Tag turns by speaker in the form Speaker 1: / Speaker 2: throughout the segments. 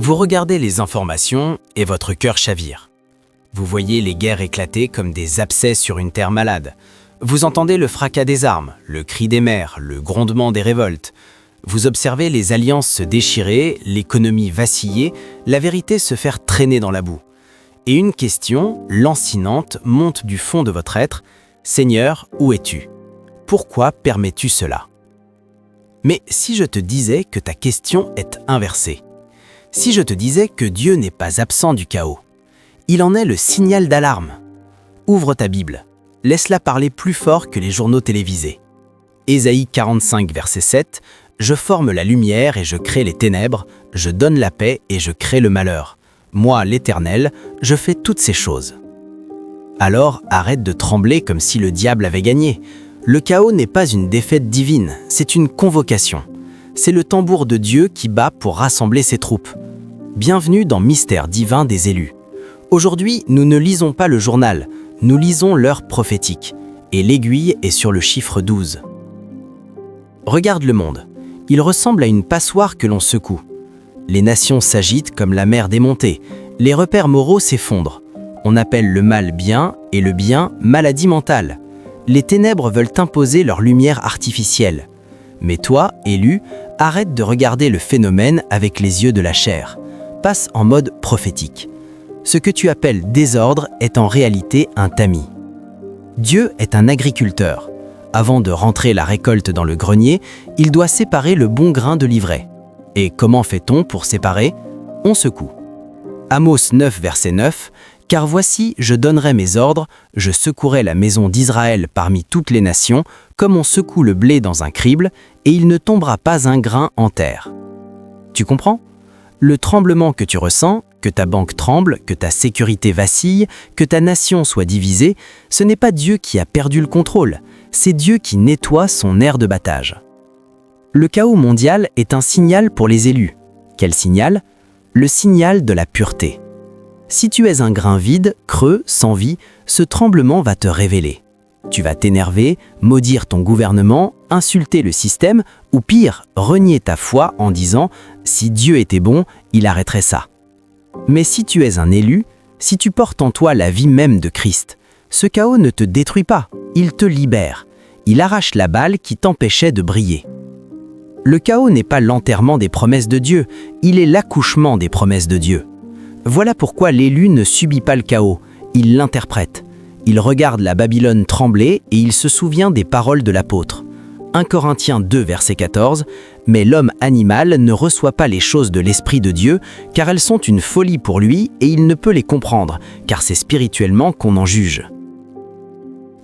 Speaker 1: Vous regardez les informations et votre cœur chavire. Vous voyez les guerres éclater comme des abcès sur une terre malade. Vous entendez le fracas des armes, le cri des mers, le grondement des révoltes. Vous observez les alliances se déchirer, l'économie vaciller, la vérité se faire traîner dans la boue. Et une question, lancinante, monte du fond de votre être. Seigneur, où es-tu? Pourquoi permets-tu cela? Mais si je te disais que ta question est inversée, si je te disais que Dieu n'est pas absent du chaos, il en est le signal d'alarme. Ouvre ta Bible, laisse-la parler plus fort que les journaux télévisés. Ésaïe 45, verset 7, « Je forme la lumière et je crée les ténèbres, je donne la paix et je crée le malheur. Moi, l'Éternel, je fais toutes ces choses. » Alors arrête de trembler comme si le diable avait gagné. Le chaos n'est pas une défaite divine, c'est une convocation. C'est le tambour de Dieu qui bat pour rassembler ses troupes. Bienvenue dans Mystère divin des élus. Aujourd'hui, nous ne lisons pas le journal, nous lisons l'heure prophétique. Et l'aiguille est sur le chiffre 12. Regarde le monde. Il ressemble à une passoire que l'on secoue. Les nations s'agitent comme la mer démontée. Les repères moraux s'effondrent. On appelle le mal bien et le bien maladie mentale. Les ténèbres veulent imposer leur lumière artificielle. Mais toi, élu, arrête de regarder le phénomène avec les yeux de la chair. Passe en mode prophétique. Ce que tu appelles désordre est en réalité un tamis. Dieu est un agriculteur. Avant de rentrer la récolte dans le grenier, il doit séparer le bon grain de l'ivraie. Et comment fait-on pour séparer? On secoue. Amos 9, verset 9, « Car voici, je donnerai mes ordres, je secouerai la maison d'Israël parmi toutes les nations, comme on secoue le blé dans un crible, et il ne tombera pas un grain en terre. » Tu comprends? Le tremblement que tu ressens, que ta banque tremble, que ta sécurité vacille, que ta nation soit divisée, ce n'est pas Dieu qui a perdu le contrôle, c'est Dieu qui nettoie son aire de battage. Le chaos mondial est un signal pour les élus. Quel signal? Le signal de la pureté. Si tu es un grain vide, creux, sans vie, ce tremblement va te révéler. Tu vas t'énerver, maudire ton gouvernement, insulter le système, ou pire, renier ta foi en disant « Si Dieu était bon, il arrêterait ça ». Mais si tu es un élu, si tu portes en toi la vie même de Christ, ce chaos ne te détruit pas, il te libère. Il arrache la balle qui t'empêchait de briller. Le chaos n'est pas l'enterrement des promesses de Dieu, il est l'accouchement des promesses de Dieu. Voilà pourquoi l'élu ne subit pas le chaos, il l'interprète. Il regarde la Babylone trembler et il se souvient des paroles de l'apôtre. 1 Corinthiens 2, verset 14, « Mais l'homme animal ne reçoit pas les choses de l'Esprit de Dieu, car elles sont une folie pour lui et il ne peut les comprendre, car c'est spirituellement qu'on en juge. »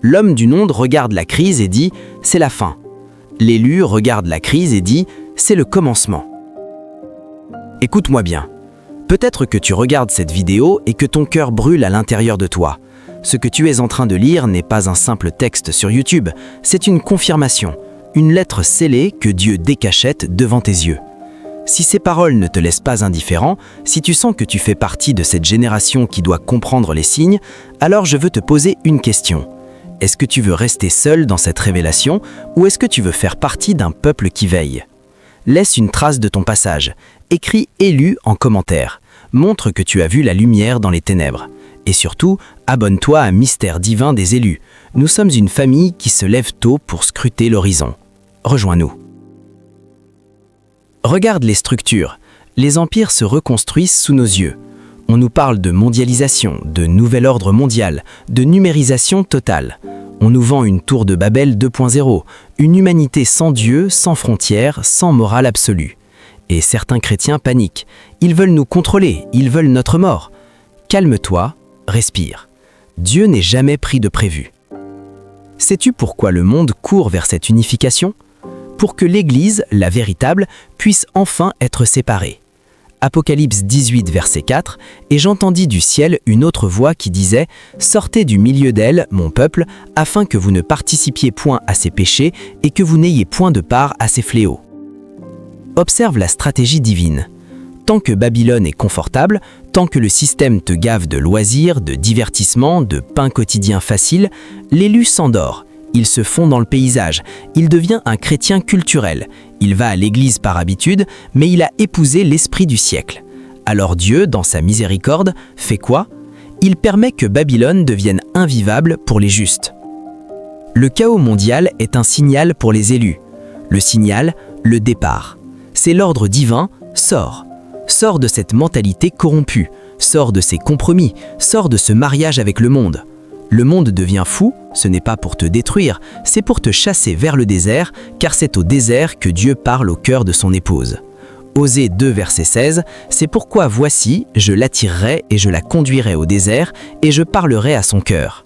Speaker 1: L'homme du monde regarde la crise et dit « C'est la fin ». L'élu regarde la crise et dit « C'est le commencement ». Écoute-moi bien. Peut-être que tu regardes cette vidéo et que ton cœur brûle à l'intérieur de toi. Ce que tu es en train de lire n'est pas un simple texte sur YouTube, c'est une confirmation, une lettre scellée que Dieu décachette devant tes yeux. Si ces paroles ne te laissent pas indifférent, si tu sens que tu fais partie de cette génération qui doit comprendre les signes, alors je veux te poser une question. Est-ce que tu veux rester seul dans cette révélation ou est-ce que tu veux faire partie d'un peuple qui veille? Laisse une trace de ton passage. Écris « élu » en commentaire. Montre que tu as vu la lumière dans les ténèbres. Et surtout, abonne-toi à Mystère divin des élus. Nous sommes une famille qui se lève tôt pour scruter l'horizon. Rejoins-nous. Regarde les structures. Les empires se reconstruisent sous nos yeux. On nous parle de mondialisation, de nouvel ordre mondial, de numérisation totale. On nous vend une tour de Babel 2.0, une humanité sans Dieu, sans frontières, sans morale absolue. Et certains chrétiens paniquent. Ils veulent nous contrôler, ils veulent notre mort. Calme-toi, respire. Dieu n'est jamais pris de prévu. Sais-tu pourquoi le monde court vers cette unification? Pour que l'Église, la véritable, puisse enfin être séparée. Apocalypse 18, verset 4, « Et j'entendis du ciel une autre voix qui disait « Sortez du milieu d'elle, mon peuple, afin que vous ne participiez point à ses péchés et que vous n'ayez point de part à ses fléaux. » Observe la stratégie divine. Tant que Babylone est confortable, tant que le système te gave de loisirs, de divertissements, de pain quotidien facile, l'élu s'endort. Il se fond dans le paysage, il devient un chrétien culturel. Il va à l'église par habitude, mais il a épousé l'esprit du siècle. Alors Dieu, dans sa miséricorde, fait quoi? Il permet que Babylone devienne invivable pour les justes. Le chaos mondial est un signal pour les élus. Le signal, le départ. C'est l'ordre divin, sors. Sors de cette mentalité corrompue, sors de ces compromis, sors de ce mariage avec le monde. Le monde devient fou, ce n'est pas pour te détruire, c'est pour te chasser vers le désert, car c'est au désert que Dieu parle au cœur de son épouse. Osée 2, verset 16, c'est pourquoi voici, je l'attirerai et je la conduirai au désert, et je parlerai à son cœur.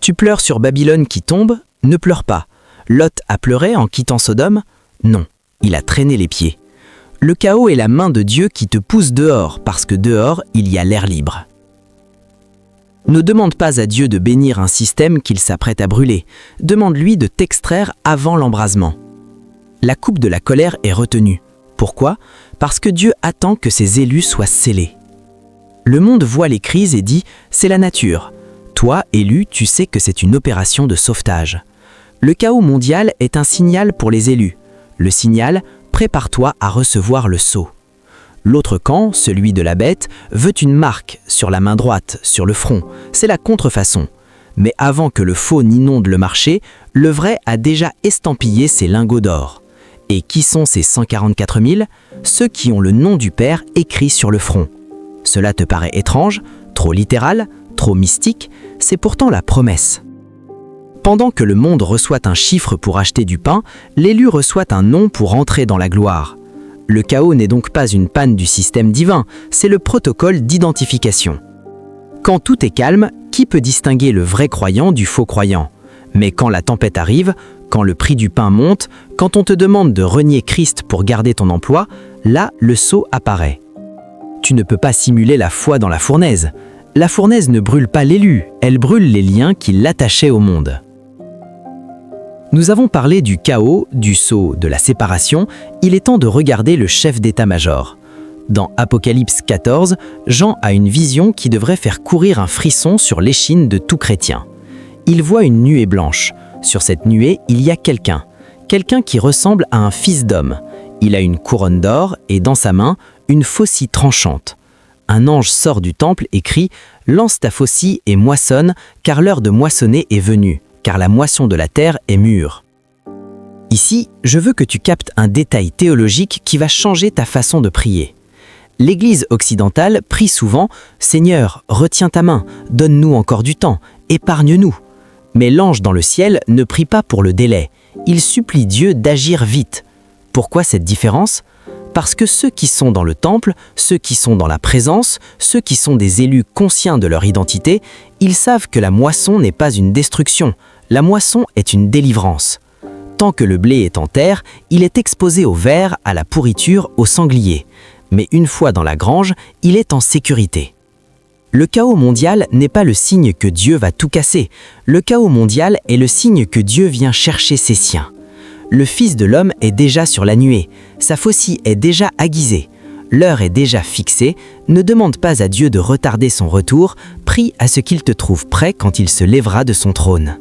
Speaker 1: Tu pleures sur Babylone qui tombe? Ne pleure pas. Lot a pleuré en quittant Sodome? Non, il a traîné les pieds. Le chaos est la main de Dieu qui te pousse dehors, parce que dehors, il y a l'air libre. Ne demande pas à Dieu de bénir un système qu'il s'apprête à brûler. Demande-lui de t'extraire avant l'embrasement. La coupe de la colère est retenue. Pourquoi? Parce que Dieu attend que ses élus soient scellés. Le monde voit les crises et dit « c'est la nature ». Toi, élu, tu sais que c'est une opération de sauvetage. Le chaos mondial est un signal pour les élus. Le signal, prépare-toi à recevoir le sceau. L'autre camp, celui de la bête, veut une marque sur la main droite, sur le front. C'est la contrefaçon. Mais avant que le faux n'inonde le marché, le vrai a déjà estampillé ses lingots d'or. Et qui sont ces 144 000? Ceux qui ont le nom du Père écrit sur le front. Cela te paraît étrange, trop littéral, trop mystique, c'est pourtant la promesse. Pendant que le monde reçoit un chiffre pour acheter du pain, l'élu reçoit un nom pour entrer dans la gloire. Le chaos n'est donc pas une panne du système divin, c'est le protocole d'identification. Quand tout est calme, qui peut distinguer le vrai croyant du faux croyant? Mais quand la tempête arrive, quand le prix du pain monte, quand on te demande de renier Christ pour garder ton emploi, là, le sceau apparaît. Tu ne peux pas simuler la foi dans la fournaise. La fournaise ne brûle pas l'élu, elle brûle les liens qui l'attachaient au monde. Nous avons parlé du chaos, du sceau, de la séparation, il est temps de regarder le chef d'état-major. Dans Apocalypse 14, Jean a une vision qui devrait faire courir un frisson sur l'échine de tout chrétien. Il voit une nuée blanche. Sur cette nuée, il y a quelqu'un qui ressemble à un fils d'homme. Il a une couronne d'or et dans sa main, une faucille tranchante. Un ange sort du temple et crie « Lance ta faucille et moissonne, car l'heure de moissonner est venue, car la moisson de la terre est mûre. » Ici, je veux que tu captes un détail théologique qui va changer ta façon de prier. L'Église occidentale prie souvent « Seigneur, retiens ta main, donne-nous encore du temps, épargne-nous ». Mais l'ange dans le ciel ne prie pas pour le délai, il supplie Dieu d'agir vite. Pourquoi cette différence? Parce que ceux qui sont dans le temple, ceux qui sont dans la présence, ceux qui sont des élus conscients de leur identité, ils savent que la moisson n'est pas une destruction, la moisson est une délivrance. Tant que le blé est en terre, il est exposé au ver, à la pourriture, aux sangliers. Mais une fois dans la grange, il est en sécurité. Le chaos mondial n'est pas le signe que Dieu va tout casser. Le chaos mondial est le signe que Dieu vient chercher ses siens. Le Fils de l'homme est déjà sur la nuée, sa faucille est déjà aiguisée, l'heure est déjà fixée, ne demande pas à Dieu de retarder son retour, prie à ce qu'il te trouve prêt quand il se lèvera de son trône.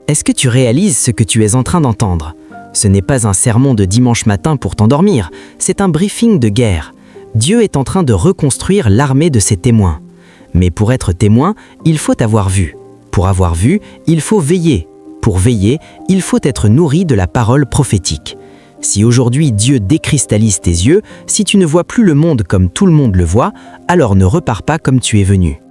Speaker 1: Est-ce que tu réalises ce que tu es en train d'entendre? Ce n'est pas un sermon de dimanche matin pour t'endormir, c'est un briefing de guerre. Dieu est en train de reconstruire l'armée de ses témoins. Mais pour être témoin, il faut avoir vu. Pour avoir vu, il faut veiller. Pour veiller, il faut être nourri de la parole prophétique. Si aujourd'hui Dieu décristallise tes yeux, si tu ne vois plus le monde comme tout le monde le voit, alors ne repars pas comme tu es venu.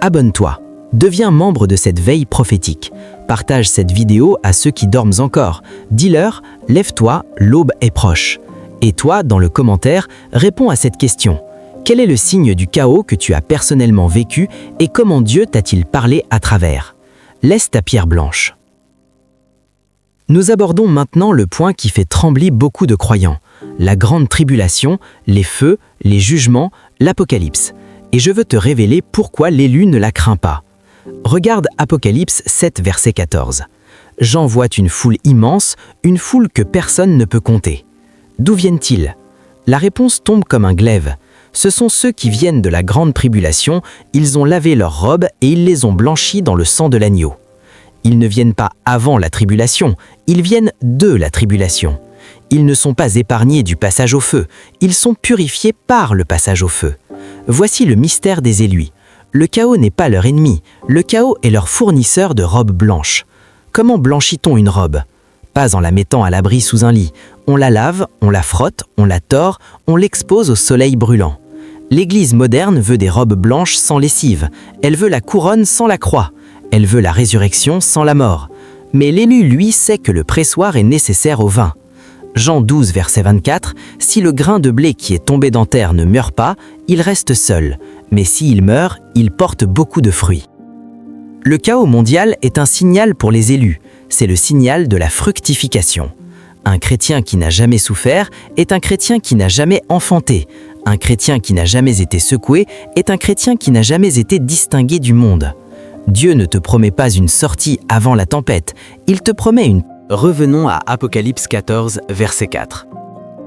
Speaker 1: Abonne-toi, deviens membre de cette veille prophétique. Partage cette vidéo à ceux qui dorment encore. Dis-leur, lève-toi, l'aube est proche. Et toi, dans le commentaire, réponds à cette question. Quel est le signe du chaos que tu as personnellement vécu et comment Dieu t'a-t-il parlé à travers? Laisse ta pierre blanche. Nous abordons maintenant le point qui fait trembler beaucoup de croyants, la grande tribulation, les feux, les jugements, l'Apocalypse. Et je veux te révéler pourquoi l'élu ne la craint pas. Regarde Apocalypse 7, verset 14. Jean voit une foule immense, une foule que personne ne peut compter. D'où viennent-ils? La réponse tombe comme un glaive. Ce sont ceux qui viennent de la grande tribulation, ils ont lavé leurs robes et ils les ont blanchies dans le sang de l'agneau. Ils ne viennent pas avant la tribulation, ils viennent de la tribulation. Ils ne sont pas épargnés du passage au feu, ils sont purifiés par le passage au feu. Voici le mystère des élus. Le chaos n'est pas leur ennemi, le chaos est leur fournisseur de robes blanches. Comment blanchit-on une robe? Pas en la mettant à l'abri sous un lit. On la lave, on la frotte, on la tord, on l'expose au soleil brûlant. L'Église moderne veut des robes blanches sans lessive. Elle veut la couronne sans la croix. Elle veut la résurrection sans la mort. Mais l'élu, lui, sait que le pressoir est nécessaire au vin. Jean 12, verset 24, « Si le grain de blé qui est tombé dans terre ne meurt pas, il reste seul. Mais s'il meurt, il porte beaucoup de fruits. » Le chaos mondial est un signal pour les élus. C'est le signal de la fructification. Un chrétien qui n'a jamais souffert est un chrétien qui n'a jamais enfanté. Un chrétien qui n'a jamais été secoué est un chrétien qui n'a jamais été distingué du monde. Dieu ne te promet pas une sortie avant la tempête, il te promet une... Revenons à Apocalypse 14, verset 4.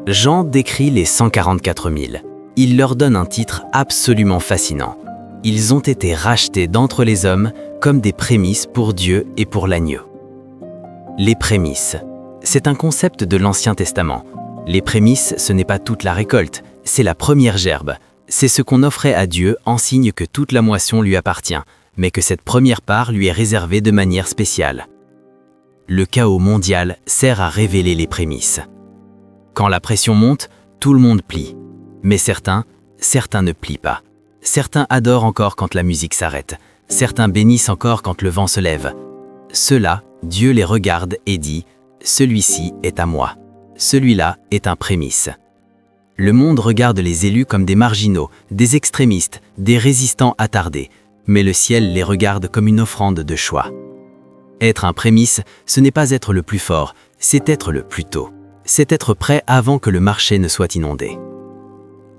Speaker 1: Jean décrit les 144 000. Il leur donne un titre absolument fascinant. Ils ont été rachetés d'entre les hommes comme des prémices pour Dieu et pour l'agneau. Les prémices. C'est un concept de l'Ancien Testament. Les prémices, ce n'est pas toute la récolte, c'est la première gerbe. C'est ce qu'on offrait à Dieu en signe que toute la moisson lui appartient, mais que cette première part lui est réservée de manière spéciale. Le chaos mondial sert à révéler les prémices. Quand la pression monte, tout le monde plie. Mais certains ne plient pas. Certains adorent encore quand la musique s'arrête. Certains bénissent encore quand le vent se lève. Ceux-là, Dieu les regarde et dit « Celui-ci est à moi. Celui-là est un prémisse. » Le monde regarde les élus comme des marginaux, des extrémistes, des résistants attardés. Mais le ciel les regarde comme une offrande de choix. Être un prémisse, ce n'est pas être le plus fort, c'est être le plus tôt. C'est être prêt avant que le marché ne soit inondé.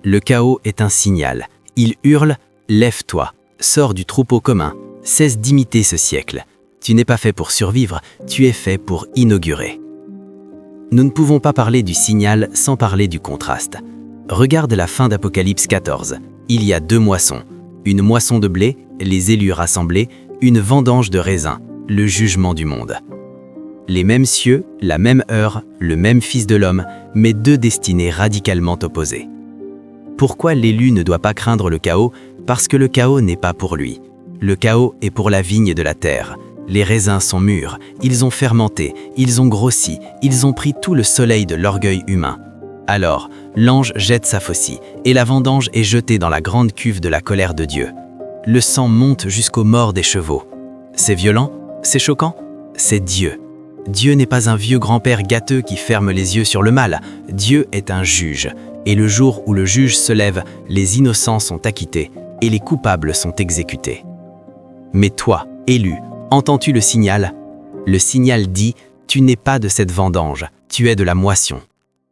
Speaker 1: Le chaos est un signal. Il hurle « Lève-toi, sors du troupeau commun, cesse d'imiter ce siècle. Tu n'es pas fait pour survivre, tu es fait pour inaugurer. » Nous ne pouvons pas parler du signal sans parler du contraste. Regarde la fin d'Apocalypse 14. Il y a deux moissons. Une moisson de blé, les élus rassemblés, une vendange de raisins, le jugement du monde. Les mêmes cieux, la même heure, le même Fils de l'homme, mais deux destinées radicalement opposées. Pourquoi l'élu ne doit pas craindre le chaos? Parce que le chaos n'est pas pour lui. Le chaos est pour la vigne de la terre. Les raisins sont mûrs, ils ont fermenté, ils ont grossi, ils ont pris tout le soleil de l'orgueil humain. Alors, l'ange jette sa faucille, et la vendange est jetée dans la grande cuve de la colère de Dieu. Le sang monte jusqu'aux morts des chevaux. C'est violent? C'est choquant? C'est Dieu. Dieu n'est pas un vieux grand-père gâteux qui ferme les yeux sur le mal. Dieu est un juge. Et le jour où le juge se lève, les innocents sont acquittés et les coupables sont exécutés. Mais toi, élu, entends-tu le signal? Le signal dit « Tu n'es pas de cette vendange, tu es de la moisson. »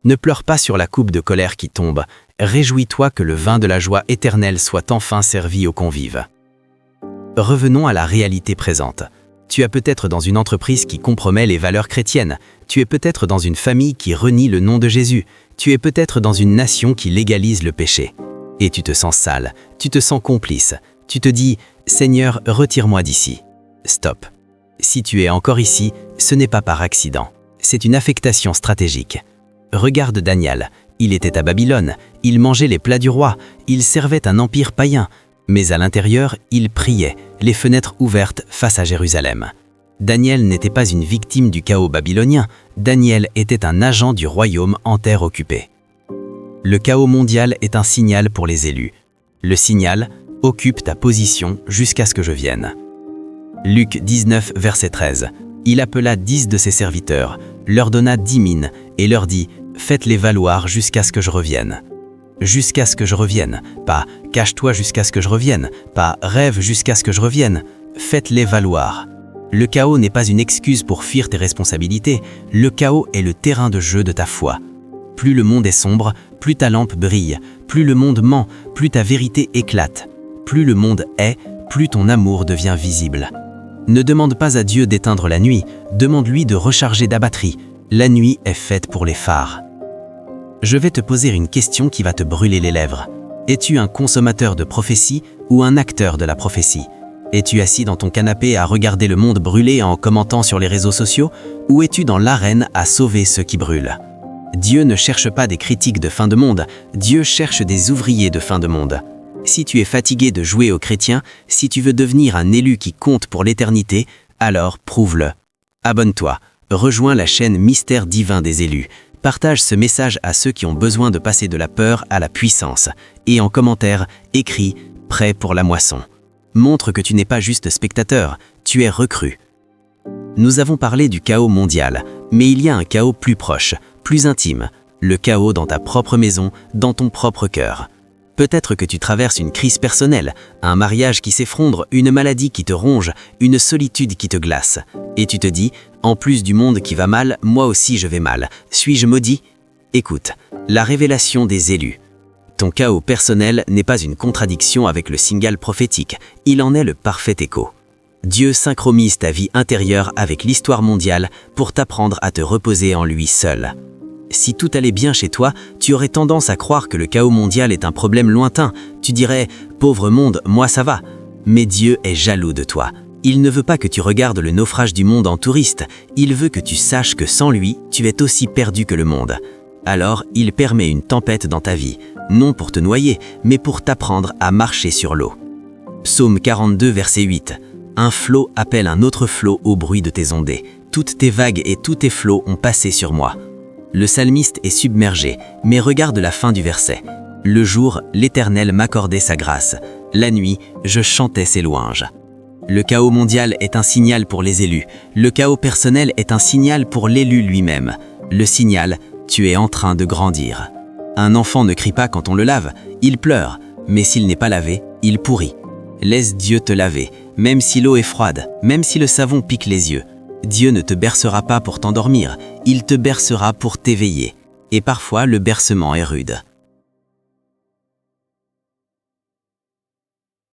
Speaker 1: Ne pleure pas sur la coupe de colère qui tombe. Réjouis-toi que le vin de la joie éternelle soit enfin servi aux convives. Revenons à la réalité présente. Tu es peut-être dans une entreprise qui compromet les valeurs chrétiennes. Tu es peut-être dans une famille qui renie le nom de Jésus. Tu es peut-être dans une nation qui légalise le péché. Et tu te sens sale, tu te sens complice. Tu te dis « Seigneur, retire-moi d'ici. » Stop. Si tu es encore ici, ce n'est pas par accident. C'est une affectation stratégique. Regarde Daniel, il était à Babylone, il mangeait les plats du roi, il servait un empire païen, mais à l'intérieur, il priait, les fenêtres ouvertes face à Jérusalem. Daniel n'était pas une victime du chaos babylonien, Daniel était un agent du royaume en terre occupée. Le chaos mondial est un signal pour les élus. Le signal « Occupe ta position jusqu'à ce que je vienne ». Luc 19, verset 13. Il appela 10 de ses serviteurs, leur donna 10 mines et leur dit « Faites-les valoir jusqu'à ce que je revienne ». Jusqu'à ce que je revienne, pas « Cache-toi jusqu'à ce que je revienne », pas « Rêve jusqu'à ce que je revienne ». Faites-les valoir. Le chaos n'est pas une excuse pour fuir tes responsabilités, le chaos est le terrain de jeu de ta foi. Plus le monde est sombre, plus ta lampe brille, plus le monde ment, plus ta vérité éclate. Plus le monde est, plus ton amour devient visible. Ne demande pas à Dieu d'éteindre la nuit, demande-lui de recharger ta batterie. La nuit est faite pour les phares. Je vais te poser une question qui va te brûler les lèvres. Es-tu un consommateur de prophétie ou un acteur de la prophétie? Es-tu assis dans ton canapé à regarder le monde brûler en commentant sur les réseaux sociaux? Ou es-tu dans l'arène à sauver ceux qui brûlent? Dieu ne cherche pas des critiques de fin de monde, Dieu cherche des ouvriers de fin de monde. Si tu es fatigué de jouer aux chrétiens, si tu veux devenir un élu qui compte pour l'éternité, alors prouve-le. Abonne-toi, rejoins la chaîne Mystère divin des élus. Partage ce message à ceux qui ont besoin de passer de la peur à la puissance. Et en commentaire, écris « Prêt pour la moisson ». Montre que tu n'es pas juste spectateur, tu es recrue. Nous avons parlé du chaos mondial, mais il y a un chaos plus proche, plus intime, le chaos dans ta propre maison, dans ton propre cœur. Peut-être que tu traverses une crise personnelle, un mariage qui s'effondre, une maladie qui te ronge, une solitude qui te glace. Et tu te dis, en plus du monde qui va mal, moi aussi je vais mal. Suis-je maudit? Écoute, la révélation des élus. Ton chaos personnel n'est pas une contradiction avec le signal prophétique, il en est le parfait écho. Dieu synchronise ta vie intérieure avec l'histoire mondiale pour t'apprendre à te reposer en lui seul. Si tout allait bien chez toi, tu aurais tendance à croire que le chaos mondial est un problème lointain. Tu dirais « Pauvre monde, moi ça va ». Mais Dieu est jaloux de toi. Il ne veut pas que tu regardes le naufrage du monde en touriste. Il veut que tu saches que sans lui, tu es aussi perdu que le monde. Alors, il permet une tempête dans ta vie, non pour te noyer, mais pour t'apprendre à marcher sur l'eau. Psaume 42, verset 8. Un flot appelle un autre flot au bruit de tes ondées. Toutes tes vagues et tous tes flots ont passé sur moi. Le psalmiste est submergé, mais regarde la fin du verset. Le jour, l'Éternel m'accordait sa grâce. La nuit, je chantais ses louanges. Le chaos mondial est un signal pour les élus. Le chaos personnel est un signal pour l'élu lui-même. Le signal, tu es en train de grandir. Un enfant ne crie pas quand on le lave, il pleure, mais s'il n'est pas lavé, il pourrit. Laisse Dieu te laver, même si l'eau est froide, même si le savon pique les yeux. Dieu ne te bercera pas pour t'endormir, il te bercera pour t'éveiller. Et parfois, le bercement est rude.